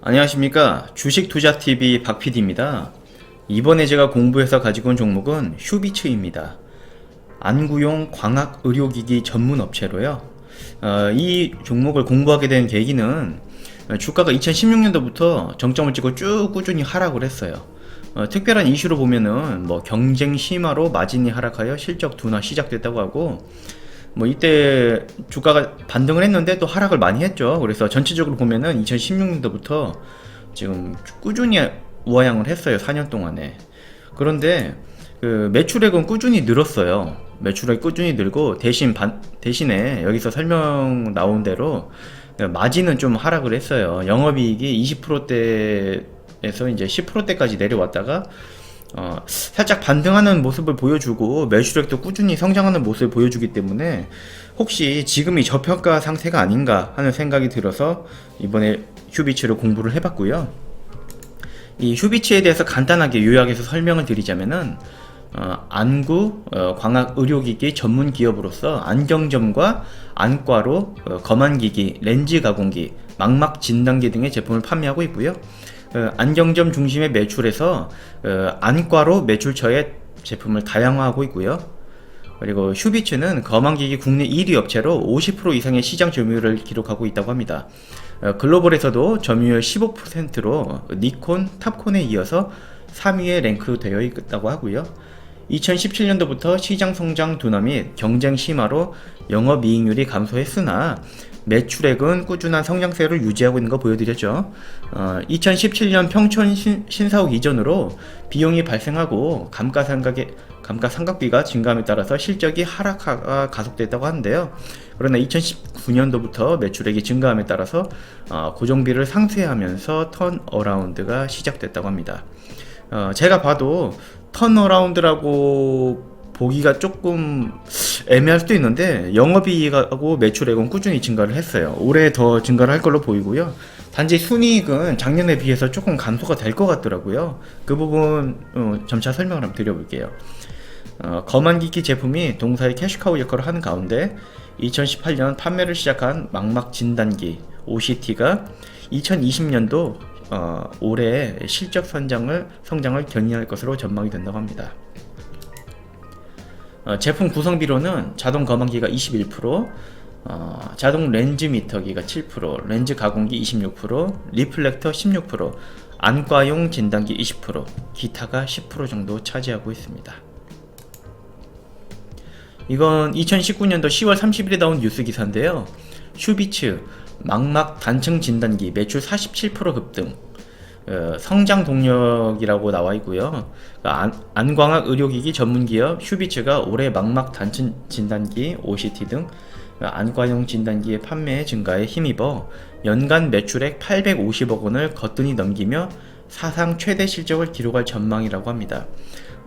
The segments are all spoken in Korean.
안녕하십니까. 주식투자TV 박PD입니다. 이번에 제가 공부해서 가지고 온 종목은 휴비츠입니다. 안구용 광학의료기기 전문 업체로요. 이 종목을 공부하게 된 계기는 주가가 2016년도부터 정점을 찍고 쭉 꾸준히 하락을 했어요. 특별한 이슈로 보면은 경쟁 심화로 마진이 하락하여 실적 둔화 시작됐다고 하고, 이때 주가가 반등을 했는데 또 하락을 많이 했죠. 그래서 전체적으로 보면은 2016년도부터 지금 꾸준히 우하향을 했어요. 4년 동안에. 그런데 그 매출액은 꾸준히 늘었어요. 매출액 꾸준히 늘고 대신에 여기서 설명 나온 대로 마진은 좀 하락을 했어요. 영업이익이 20%대에서 이제 10%대까지 내려왔다가 살짝 반등하는 모습을 보여주고 매출액도 꾸준히 성장하는 모습을 보여주기 때문에 혹시 지금이 저평가 상태가 아닌가 하는 생각이 들어서 이번에 휴비츠를 공부를 해봤고요. 이 휴비츠에 대해서 간단하게 요약해서 설명을 드리자면은 안구 광학 의료기기 전문 기업으로서 안경점과 안과로 검안기기, 렌즈 가공기, 망막 진단기 등의 제품을 판매하고 있고요. 안경점 중심의 매출에서 안과로 매출처의 제품을 다양화하고 있고요. 그리고 휴비츠는 검안기기 국내 1위 업체로 50% 이상의 시장 점유율을 기록하고 있다고 합니다. 글로벌에서도 점유율 15%로 니콘, 탑콘에 이어서 3위에 랭크되어 있다고 하고요. 2017년도부터 시장 성장 둔화 및 경쟁 심화로 영업이익률이 감소했으나 매출액은 꾸준한 성장세를 유지하고 있는 거 보여드렸죠. 2017년 평촌 신사옥 이전으로 비용이 발생하고 감가상각비가 증가함에 따라서 실적이 하락하가 가속됐다고 하는데요. 그러나 2019년도부터 매출액이 증가함에 따라서 고정비를 상쇄하면서 턴어라운드가 시작됐다고 합니다. 제가 봐도 턴어라운드라고 보기가 조금 애매할 수도 있는데 영업이익하고 매출액은 꾸준히 증가를 했어요. 올해 더 증가를 할 걸로 보이고요. 단지 순이익은 작년에 비해서 조금 감소가 될 것 같더라고요. 그 부분 점차 설명을 한번 드려볼게요. 검안기기 제품이 동사의 캐시카우 역할을 하는 가운데 2018년 판매를 시작한 망막 진단기 OCT가 2020년도 올해 실적 성장을 견인할 것으로 전망이 된다고 합니다. 제품 구성비로는 자동 검안기가 21%, 자동 렌즈 미터기가 7%, 렌즈 가공기 26%, 리플렉터 16%, 안과용 진단기 20%, 기타가 10% 정도 차지하고 있습니다. 이건 2019년도 10월 30일에 나온 뉴스 기사인데요. 휴비츠 망막 단층 진단기 매출 47% 급등, 성장 동력이라고 나와 있고요. 안광학 의료기기 전문기업 휴비츠가 올해 망막 단층 진단기, OCT 등 안과용 진단기의 판매 증가에 힘입어 연간 매출액 850억 원을 거뜬히 넘기며 사상 최대 실적을 기록할 전망이라고 합니다.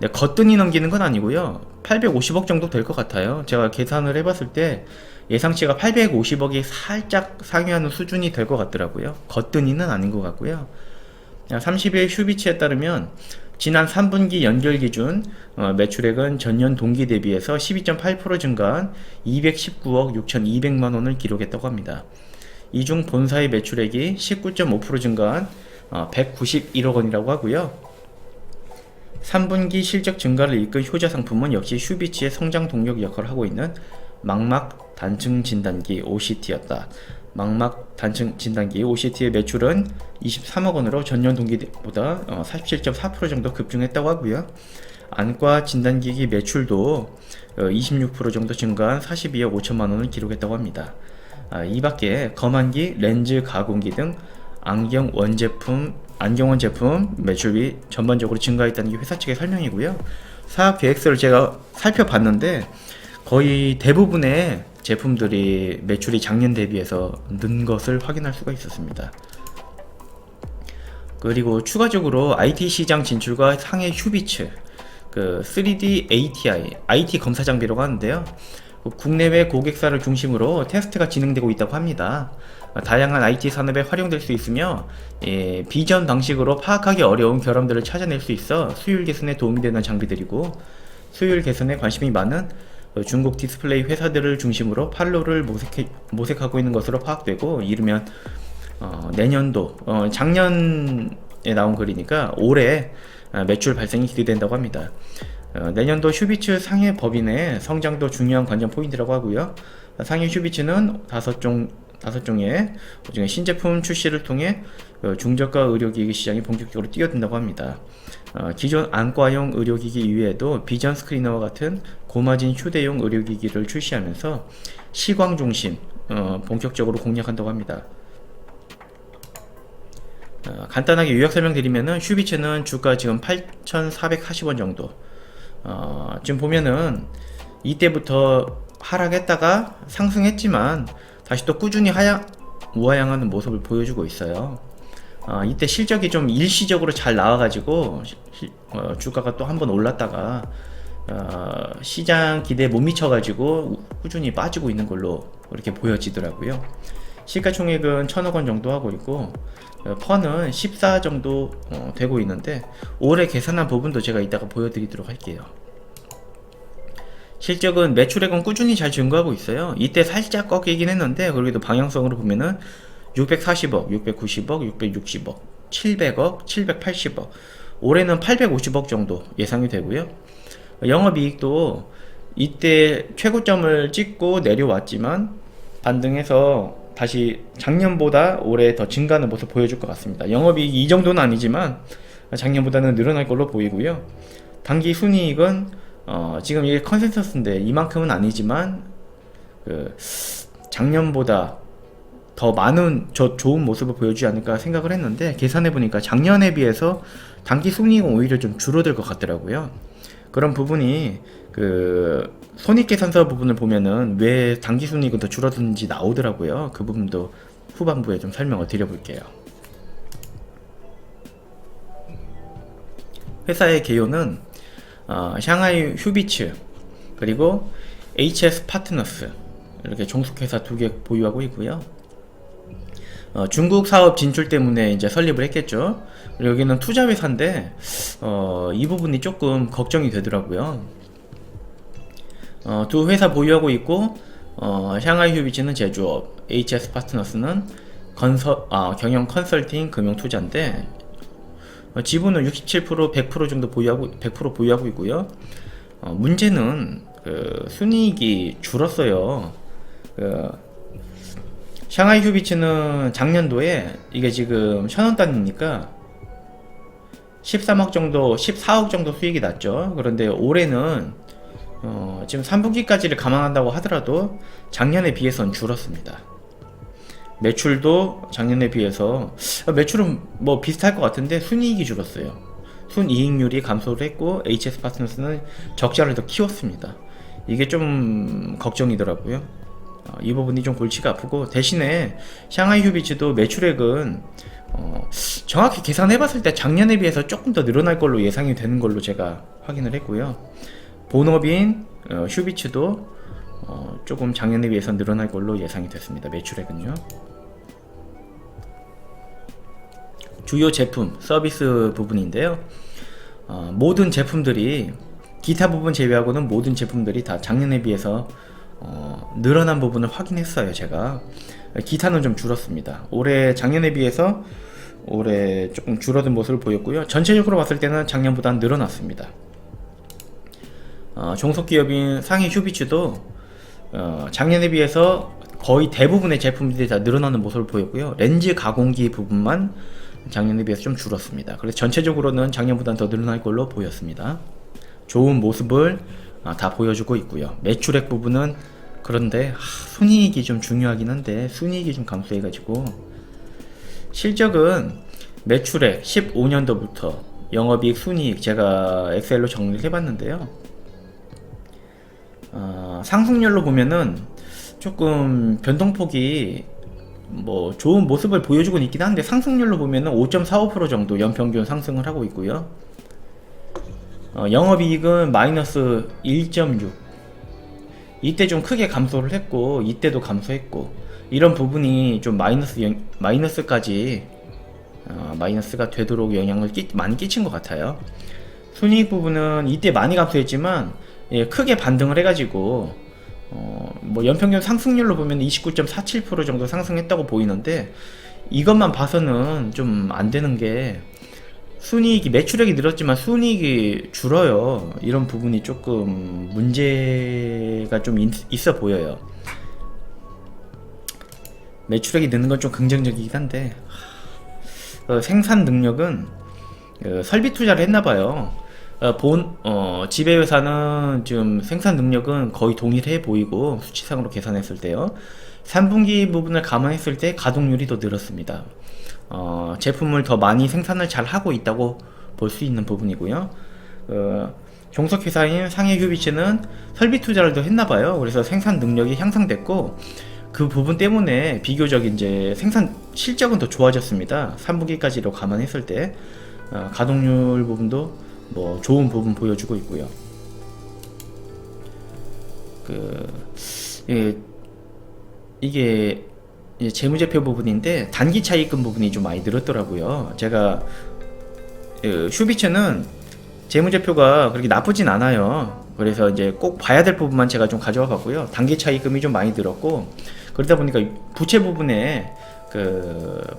네, 거뜬히 넘기는 건 아니고요. 850억 정도 될 것 같아요. 제가 계산을 해봤을 때 예상치가 850억이 살짝 상회하는 수준이 될 것 같더라고요. 거뜬히는 아닌 것 같고요. 30일 휴비츠에 따르면 지난 3분기 연결 기준 매출액은 전년 동기 대비해서 12.8% 증가한 219억 6,200만 원을 기록했다고 합니다. 이 중 본사의 매출액이 19.5% 증가한 191억 원이라고 하고요. 3분기 실적 증가를 이끈 효자 상품은 역시 휴비츠의 성장 동력 역할을 하고 있는 망막 단층 진단기 OCT였다. 망막 단층 진단기 OCT의 매출은 23억 원으로 전년 동기보다 47.4% 정도 급증했다고 하고요. 안과 진단기기 매출도 26% 정도 증가한 42억 5천만 원을 기록했다고 합니다. 이 밖에 검안기, 렌즈 가공기 등 안경원 제품 매출이 전반적으로 증가했다는 게 회사 측의 설명이고요. 사업 계획서를 제가 살펴봤는데 거의 대부분의 제품들이 매출이 작년 대비해서 는 것을 확인할 수가 있었습니다. 그리고 추가적으로 IT 시장 진출과 상해 휴비츠, 3D ATI, IT 검사 장비라고 하는데요. 국내외 고객사를 중심으로 테스트가 진행되고 있다고 합니다. 다양한 IT 산업에 활용될 수 있으며 비전 방식으로 파악하기 어려운 결함들을 찾아낼 수 있어 수율 개선에 도움이 되는 장비들이고, 수율 개선에 관심이 많은 중국 디스플레이 회사들을 중심으로 판로를 모색하고 있는 것으로 파악되고, 이르면 내년도 작년에 나온 글이니까 올해 매출 발생이 기대된다고 합니다. 내년도 슈비츠 상해 법인의 성장도 중요한 관전 포인트라고 하고요. 상해 슈비츠는 다섯 종의 그중에 신제품 출시를 통해 중저가 의료기기 시장이 본격적으로 뛰어든다고 합니다. 기존 안과용 의료기기 이외에도 비전 스크리너와 같은 고마진 휴대용 의료기기를 출시하면서 시광 중심 본격적으로 공략한다고 합니다. 간단하게 요약 설명드리면은 슈비츠는 주가 지금 8,440원 정도. 지금 보면은 이때부터 하락했다가 상승했지만 다시 또 꾸준히 우하향하는 모습을 보여주고 있어요. 이때 실적이 좀 일시적으로 잘 나와가지고 주가가 또 한번 올랐다가 시장 기대에 못 미쳐가지고 꾸준히 빠지고 있는 걸로 이렇게 보여지더라고요. 시가총액은 1,000억 원 정도 하고 있고 펀은 14 정도 되고 있는데 올해 계산한 부분도 제가 이따가 보여드리도록 할게요. 실적은 매출액은 꾸준히 잘 증가하고 있어요. 이때 살짝 꺾이긴 했는데 그래도 방향성으로 보면은 640억, 690억, 660억, 700억, 780억, 올해는 850억 정도 예상이 되고요. 영업이익도 이때 최고점을 찍고 내려왔지만 반등해서 다시 작년보다 올해 더 증가하는 모습 보여줄 것 같습니다. 영업이익이 이 정도는 아니지만 작년보다는 늘어날 걸로 보이고요. 당기 순이익은 지금 이게 컨센서스인데 이만큼은 아니지만 작년보다 더 많은 좋은 모습을 보여주지 않을까 생각을 했는데 계산해보니까 작년에 비해서 당기 순이익은 오히려 좀 줄어들 것 같더라고요. 그런 부분이 손익계산서 부분을 보면은 왜 당기 순이익은 더 줄어드는지 나오더라고요. 그 부분도 후반부에 좀 설명을 드려볼게요. 회사의 개요는 샹하이 휴비츠 그리고 HS 파트너스 이렇게 종속회사 2개 보유하고 있고요. 중국 사업 진출 때문에 이제 설립을 했겠죠. 여기는 투자회사인데 이 부분이 조금 걱정이 되더라고요. 두 회사 보유하고 있고 샹하이 휴비츠는 제조업, HS 파트너스는 경영 컨설팅 금융 투자인데 지분은 67%, 100% 정도 보유하고 있고요. 문제는 순이익이 줄었어요. 샹하이 휴비츠는 작년도에 이게 지금 1,000원 단위니까 13억 정도, 14억 정도 수익이 났죠. 그런데 올해는 지금 3분기까지를 감안한다고 하더라도 작년에 비해서는 줄었습니다. 매출도 작년에 비해서 매출은 뭐 비슷할 것 같은데 순이익이 줄었어요. 순이익률이 감소를 했고 HS 파트너스는 적자를 더 키웠습니다. 이게 좀 걱정이더라고요. 이 부분이 좀 골치가 아프고 대신에 샹하이 휴비츠도 매출액은 정확히 계산해봤을 때 작년에 비해서 조금 더 늘어날 걸로 예상이 되는 걸로 제가 확인을 했고요. 본업인 휴비츠도 조금 작년에 비해서 늘어날 걸로 예상이 됐습니다. 매출액은요. 주요 제품, 서비스 부분인데요. 모든 제품들이 기타 부분 제외하고는 모든 제품들이 다 작년에 비해서 늘어난 부분을 확인했어요. 제가 기타는 좀 줄었습니다. 올해 작년에 비해서 올해 조금 줄어든 모습을 보였고요. 전체적으로 봤을 때는 작년보다는 늘어났습니다. 종속기업인 상해 휴비츠도 작년에 비해서 거의 대부분의 제품들이 다 늘어나는 모습을 보였고요. 렌즈 가공기 부분만 작년에 비해서 좀 줄었습니다. 그래서 전체적으로는 작년보다는 더 늘어날 걸로 보였습니다. 좋은 모습을 다 보여주고 있고요. 매출액 부분은 그런데 순이익이 좀 중요하긴 한데 순이익이 좀 감소해가지고 실적은 매출액 15년도부터 영업이익, 순이익 제가 엑셀로 정리를 해봤는데요. 상승률로 보면은 조금 변동폭이 뭐 좋은 모습을 보여주고 있긴 한데 상승률로 보면은 5.45% 정도 연평균 상승을 하고 있고요. 영업이익은 마이너스 1.6 이때 좀 크게 감소를 했고 이때도 감소했고 이런 부분이 좀 마이너스까지 마이너스가 되도록 영향을 많이 끼친 것 같아요. 순이익 부분은 이때 많이 감소했지만 크게 반등을 해가지고 뭐 연평균 상승률로 보면 29.47% 정도 상승했다고 보이는데 이것만 봐서는 좀 안 되는 게 순이익이 매출액이 늘었지만 순이익이 줄어요. 이런 부분이 조금 문제가 좀 있어 보여요. 매출액이 느는 건 좀 긍정적이긴 한데 생산 능력은 설비 투자를 했나봐요. 지배회사는 지금 생산 능력은 거의 동일해 보이고 수치상으로 계산했을 때요. 3분기 부분을 감안했을 때 가동률이 더 늘었습니다. 제품을 더 많이 생산을 잘 하고 있다고 볼 수 있는 부분이고요. 종속회사인 상해휴비츠는 설비 투자를 더 했나봐요. 그래서 생산 능력이 향상됐고 그 부분 때문에 비교적 이제 생산 실적은 더 좋아졌습니다. 3분기까지로 감안했을 때 가동률 부분도 뭐 좋은 부분 보여주고 있고요. 이게 재무제표 부분인데 단기 차익금 부분이 좀 많이 늘었더라고요. 제가 휴비츠는 재무제표가 그렇게 나쁘진 않아요. 그래서 이제 꼭 봐야 될 부분만 제가 좀 가져와 봤고요. 단기 차익금이 좀 많이 늘었고 그러다 보니까 부채 부분에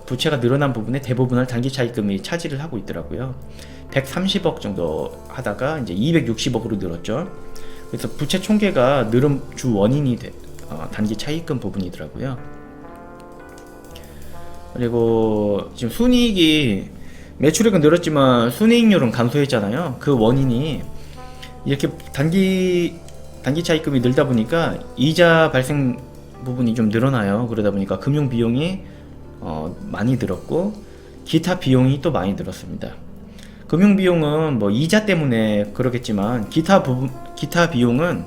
부채가 늘어난 부분에 대부분을 단기 차익금이 차지를 하고 있더라고요. 130억 정도 하다가 이제 260억으로 늘었죠. 그래서 부채 총계가 늘은 주 원인이 단기 차익금 부분이더라고요. 그리고 지금 순이익이 매출액은 늘었지만 순이익률은 감소했잖아요. 그 원인이 이렇게 단기 차익금이 늘다 보니까 이자 발생 부분이 좀 늘어나요. 그러다 보니까 금융 비용이 많이 늘었고 기타 비용이 또 많이 늘었습니다. 금융 비용은 뭐 이자 때문에 그러겠지만 기타 비용은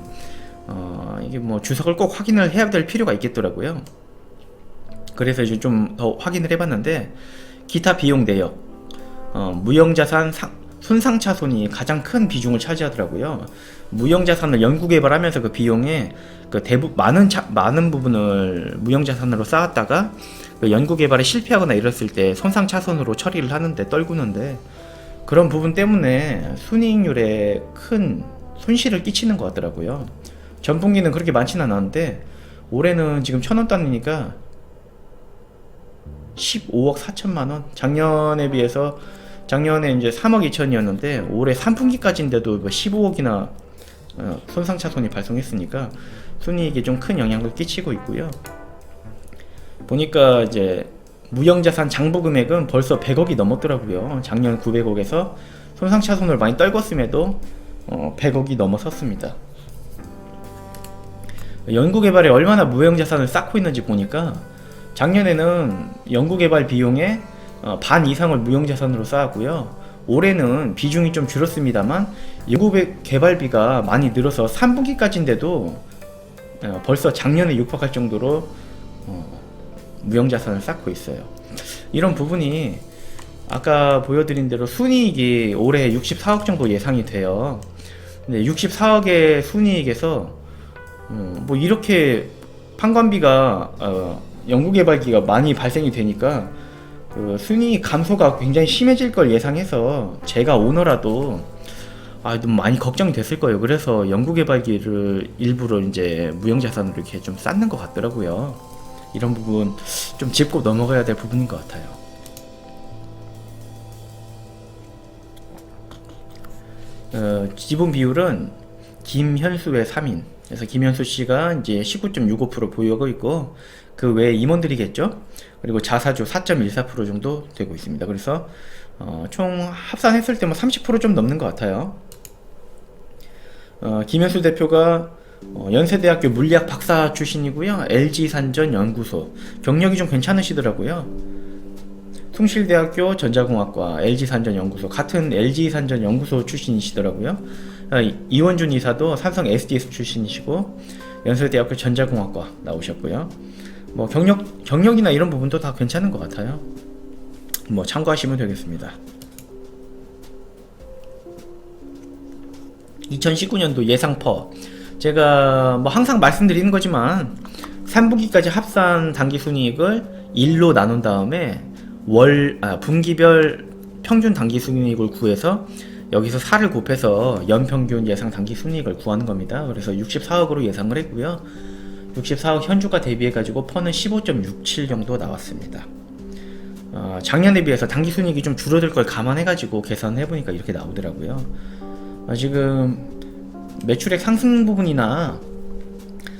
이게 뭐 주석을 꼭 확인을 해야 될 필요가 있겠더라고요. 그래서 이제 좀 더 확인을 해봤는데 기타 비용 내역, 무형자산 손상차손이 가장 큰 비중을 차지하더라고요. 무형자산을 연구개발하면서 그 비용에 많은 부분을 무형자산으로 쌓았다가 그 연구개발에 실패하거나 이랬을 때 손상차손으로 처리를 하는데 떨구는데 그런 부분 때문에 순이익률에 큰 손실을 끼치는 것 같더라고요. 전분기는 그렇게 많지는 않았는데 올해는 지금 1,000원 단위니까 15억 4천만원, 작년에 비해서 작년에 이제 3억 2천이었는데 올해 3분기까지인데도 15억이나 손상차손이 발생했으니까 순이익에 좀 큰 영향을 끼치고 있고요. 보니까 이제 무형자산 장부 금액은 벌써 100억이 넘었더라고요. 작년 900억에서 손상차손을 많이 떨궜음에도 100억이 넘어섰습니다. 연구개발에 얼마나 무형자산을 쌓고 있는지 보니까 작년에는 연구개발 비용의 반 이상을 무형자산으로 쌓았고요. 올해는 비중이 좀 줄었습니다만 연구개발비가 많이 늘어서 3분기까지인데도 벌써 작년에 육박할 정도로 무형자산을 쌓고 있어요. 이런 부분이 아까 보여드린 대로 순이익이 올해 64억 정도 예상이 돼요. 근데 64억의 순이익에서 뭐 이렇게 판관비가 연구개발비가 많이 발생이 되니까 그 순이익 감소가 굉장히 심해질 걸 예상해서 제가 오너라도 좀 많이 걱정이 됐을 거예요. 그래서 연구개발비를 일부러 이제 무형자산으로 이렇게 좀 쌓는 것 같더라고요. 이런 부분 좀 짚고 넘어가야 될 부분인 것 같아요. 지분 비율은 김현수의 3인. 그래서 김현수 씨가 이제 19.65% 보유하고 있고 그 외에 임원들이겠죠. 그리고 자사주 4.14% 정도 되고 있습니다. 그래서 총 합산했을 때 뭐 30% 좀 넘는 것 같아요. 김현수 대표가 연세대학교 물리학 박사 출신이고요. LG산전 연구소 경력이 좀 괜찮으시더라고요. 숭실대학교 전자공학과 LG산전 연구소 같은 LG산전 연구소 출신이시더라고요. 이원준 이사도 삼성 SDS 출신이시고 연세대학교 전자공학과 나오셨고요. 뭐 경력이나 이런 부분도 다 괜찮은 것 같아요. 뭐 참고하시면 되겠습니다. 2019년도 예상퍼 제가 뭐 항상 말씀드리는 거지만 3분기까지 합산 당기순이익을 1로 나눈 다음에 분기별 평균 당기순이익을 구해서 여기서 4를 곱해서 연평균 예상 당기순이익을 구하는 겁니다. 그래서 64억으로 예상을 했고요. 64억 현주가 대비해 가지고 퍼는 15.67 정도 나왔습니다. 작년에 비해서 당기순이익이 좀 줄어들 걸 감안해가지고 계산해보니까 이렇게 나오더라고요. 지금 매출액 상승 부분이나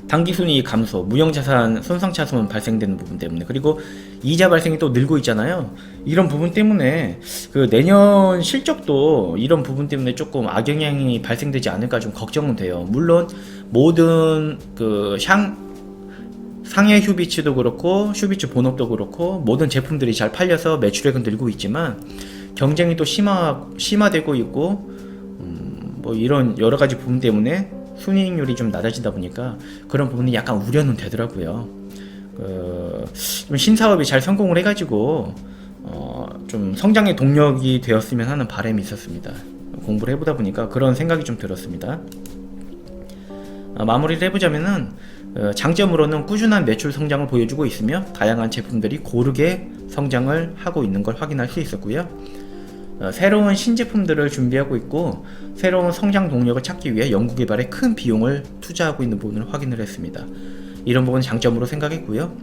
당기순이익 감소, 무형자산 손상차손 발생되는 부분 때문에, 그리고 이자 발생이 또 늘고 있잖아요. 이런 부분 때문에 그 내년 실적도 이런 부분 때문에 조금 악영향이 발생되지 않을까 좀 걱정은 돼요. 물론 모든 그 상해 휴비츠도 그렇고 휴비츠 본업도 그렇고 모든 제품들이 잘 팔려서 매출액은 늘고 있지만 경쟁이 또 심화되고 있고 뭐 이런 여러 가지 부분 때문에 순이익률이 좀 낮아지다 보니까 그런 부분이 약간 우려는 되더라고요. 좀 신사업이 잘 성공을 해가지고 좀 성장의 동력이 되었으면 하는 바람이 있었습니다. 공부를 해보다 보니까 그런 생각이 좀 들었습니다. 마무리를 해보자면은 장점으로는 꾸준한 매출 성장을 보여주고 있으며 다양한 제품들이 고르게 성장을 하고 있는 걸 확인할 수 있었고요. 새로운 신제품들을 준비하고 있고 새로운 성장 동력을 찾기 위해 연구개발에 큰 비용을 투자하고 있는 부분을 확인을 했습니다. 이런 부분은 장점으로 생각했고요.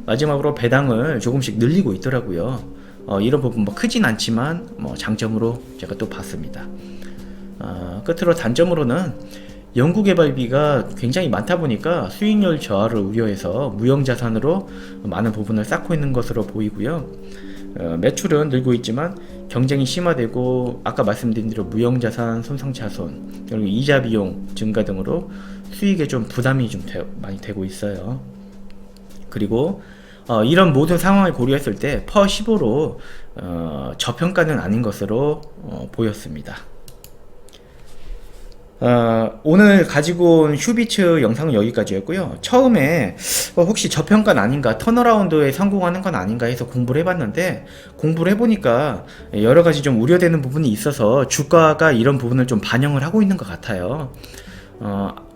마지막으로 배당을 조금씩 늘리고 있더라고요. 이런 부분 뭐 크진 않지만 뭐 장점으로 제가 또 봤습니다. 끝으로 단점으로는 연구개발비가 굉장히 많다 보니까 수익률 저하를 우려해서 무형자산으로 많은 부분을 쌓고 있는 것으로 보이고요. 매출은 늘고 있지만 경쟁이 심화되고 아까 말씀드린 대로 무형자산, 손상차손, 그리고 이자 비용 증가 등으로 수익에 좀 부담이 좀 많이 되고 있어요. 그리고 이런 모든 상황을 고려했을 때 퍼15로 저평가는 아닌 것으로 보였습니다. 오늘 가지고 온 휴비츠 영상은 여기까지였고요. 처음에 혹시 저평가는 아닌가, 턴어라운드에 성공하는 건 아닌가 해서 공부를 해봤는데, 공부를 해보니까 여러가지 좀 우려되는 부분이 있어서 주가가 이런 부분을 좀 반영을 하고 있는 것 같아요.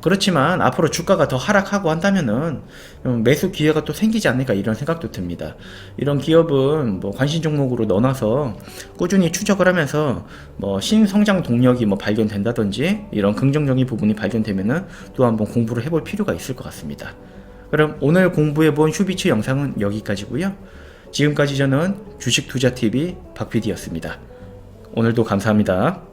그렇지만 앞으로 주가가 더 하락하고 한다면은 매수 기회가 또 생기지 않을까 이런 생각도 듭니다. 이런 기업은 뭐 관심 종목으로 넣어놔서 꾸준히 추적을 하면서 뭐 신성장 동력이 뭐 발견된다든지 이런 긍정적인 부분이 발견되면은 또 한번 공부를 해볼 필요가 있을 것 같습니다. 그럼 오늘 공부해본 휴비츠 영상은 여기까지고요. 지금까지 저는 주식투자TV 박PD였습니다. 오늘도 감사합니다.